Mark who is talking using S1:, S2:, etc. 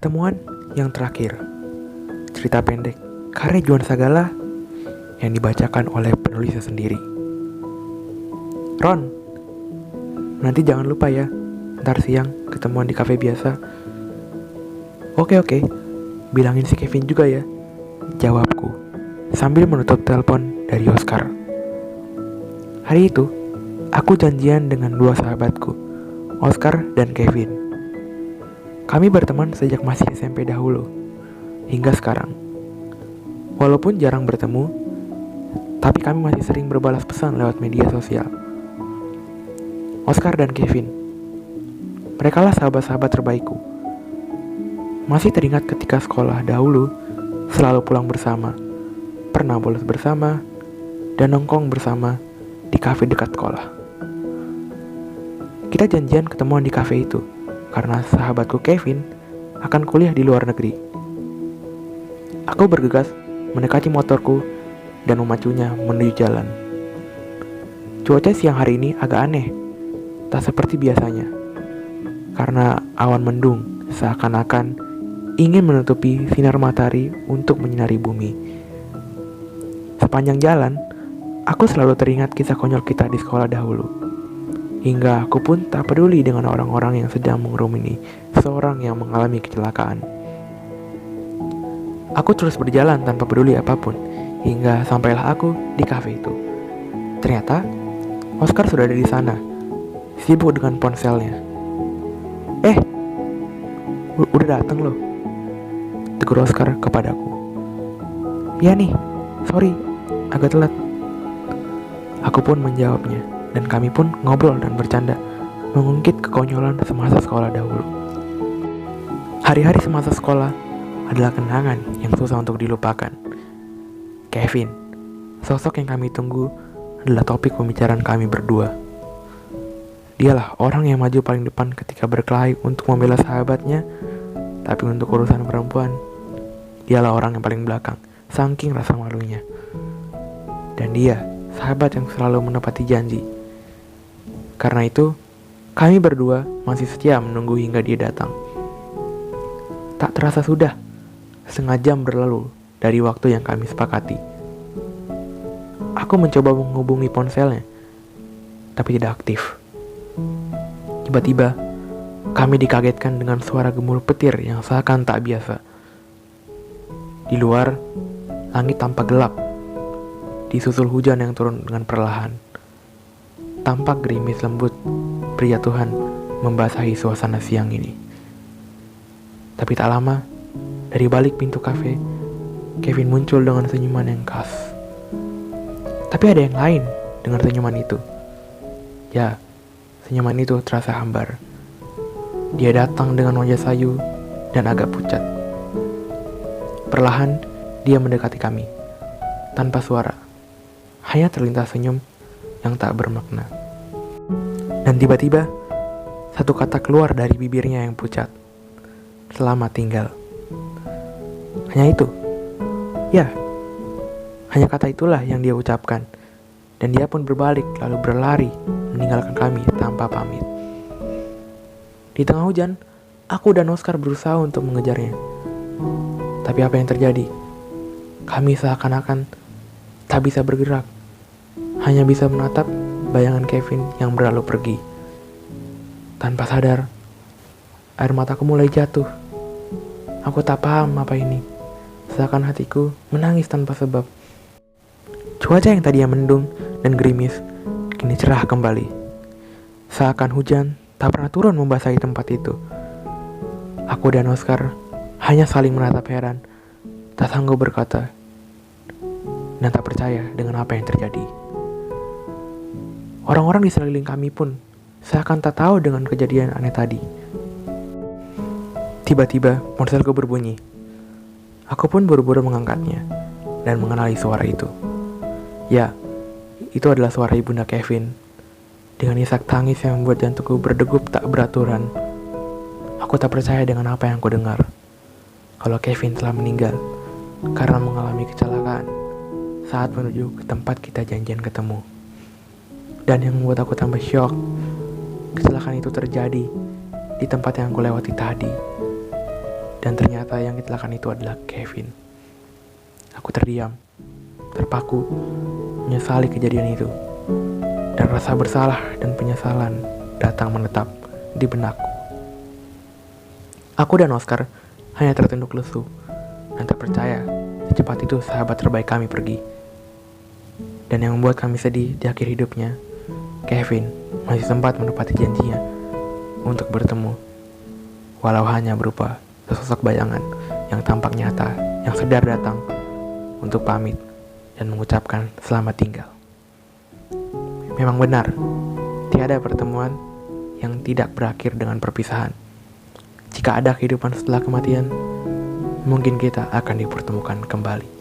S1: Pertemuan yang terakhir. Cerita pendek karya Juan Sagala yang dibacakan oleh penulisnya sendiri. Ron, nanti jangan lupa ya, ntar siang ketemuan di kafe biasa. Oke, bilangin si Kevin juga ya, jawabku sambil menutup telepon dari Oscar. Hari itu, aku janjian dengan dua sahabatku, Oscar dan Kevin. Kami berteman sejak masih SMP dahulu, hingga sekarang. Walaupun jarang bertemu, tapi kami masih sering berbalas pesan lewat media sosial. Oscar dan Kevin, merekalah sahabat-sahabat terbaikku. Masih teringat ketika sekolah dahulu, selalu pulang bersama, pernah bolos bersama, dan nongkrong bersama di kafe dekat sekolah. Kita janjian ketemuan di kafe itu, karena sahabatku Kevin akan kuliah di luar negeri. Aku bergegas mendekati motorku dan memacunya menuju jalan. Cuaca siang hari ini agak aneh, tak seperti biasanya, karena awan mendung seakan-akan ingin menutupi sinar matahari untuk menyinari bumi. Sepanjang jalan, aku selalu teringat kisah konyol kita di sekolah dahulu. Hingga aku pun tak peduli dengan orang-orang yang sedang mengerumuni seorang yang mengalami kecelakaan. Aku terus berjalan tanpa peduli apapun, hingga sampailah aku di kafe itu. Ternyata, Oscar sudah ada di sana, sibuk dengan ponselnya. Udah dateng loh, tegur Oscar kepadaku. Iya nih, sorry, agak telat. Aku pun menjawabnya. Dan kami pun ngobrol dan bercanda, mengungkit kekonyolan semasa sekolah dahulu. Hari-hari semasa sekolah adalah kenangan yang susah untuk dilupakan. Kevin, sosok yang kami tunggu, adalah topik pembicaraan kami berdua. Dialah orang yang maju paling depan ketika berkelahi untuk membela sahabatnya, tapi untuk urusan perempuan, dialah orang yang paling belakang, saking rasa malunya. Dan dia, sahabat yang selalu menepati janji. Karena itu, kami berdua masih setia menunggu hingga dia datang. Tak terasa sudah, setengah jam berlalu dari waktu yang kami sepakati. Aku mencoba menghubungi ponselnya, tapi tidak aktif. Tiba-tiba, kami dikagetkan dengan suara gemuruh petir yang seakan tak biasa. Di luar, langit tampak gelap, disusul hujan yang turun dengan perlahan. Tampak gerimis lembut berjatuhan membasahi suasana siang ini. Tapi tak lama, dari balik pintu kafe, Kevin muncul dengan senyuman yang khas. Tapi ada yang lain dengan senyuman itu. Ya, senyuman itu terasa hambar. Dia datang dengan wajah sayu dan agak pucat. Perlahan, dia mendekati kami, tanpa suara. Hanya terlintas senyum yang tak bermakna. Dan tiba-tiba, satu kata keluar dari bibirnya yang pucat. Selamat tinggal. Hanya itu. Ya, hanya kata itulah yang dia ucapkan. Dan dia pun berbalik lalu berlari meninggalkan kami tanpa pamit. Di tengah hujan, aku dan Oscar berusaha untuk mengejarnya. Tapi apa yang terjadi? Kami seakan-akan tak bisa bergerak. Hanya bisa menatap bayangan Kevin yang berlalu pergi. Tanpa sadar, air mataku mulai jatuh. Aku tak paham apa ini. Seakan hatiku menangis tanpa sebab. Cuaca yang tadinya mendung dan gerimis kini cerah kembali. Seakan hujan tak pernah turun membasahi tempat itu. Aku dan Oscar hanya saling menatap heran, tak sanggup berkata, dan tak percaya dengan apa yang terjadi. Orang-orang di sekeliling kami pun seakan tak tahu dengan kejadian aneh tadi. Tiba-tiba ponselku berbunyi. Aku pun buru-buru mengangkatnya dan mengenali suara itu. Ya, itu adalah suara ibunda Kevin. Dengan isak tangis yang membuat jantungku berdegup tak beraturan. Aku tak percaya dengan apa yang aku dengar. Kalau Kevin telah meninggal karena mengalami kecelakaan saat menuju ke tempat kita janjian ketemu. Dan yang membuat aku tambah syok, kecelakaan itu terjadi di tempat yang aku lewati tadi. Dan yang kecelakaan itu adalah Kevin. Aku terdiam, terpaku, menyesali kejadian itu. Dan rasa bersalah dan penyesalan datang menetap di benakku. Aku dan Oscar hanya tertunduk lesu dan tak percaya secepat itu sahabat terbaik kami pergi. Dan yang membuat kami sedih di akhir hidupnya, Kevin masih sempat menepati janjinya untuk bertemu, walau hanya berupa sesosok bayangan yang tampak nyata, yang sedar datang untuk pamit dan mengucapkan selamat tinggal. Memang benar, tiada pertemuan yang tidak berakhir dengan perpisahan. Jika ada kehidupan setelah kematian, mungkin kita akan dipertemukan kembali.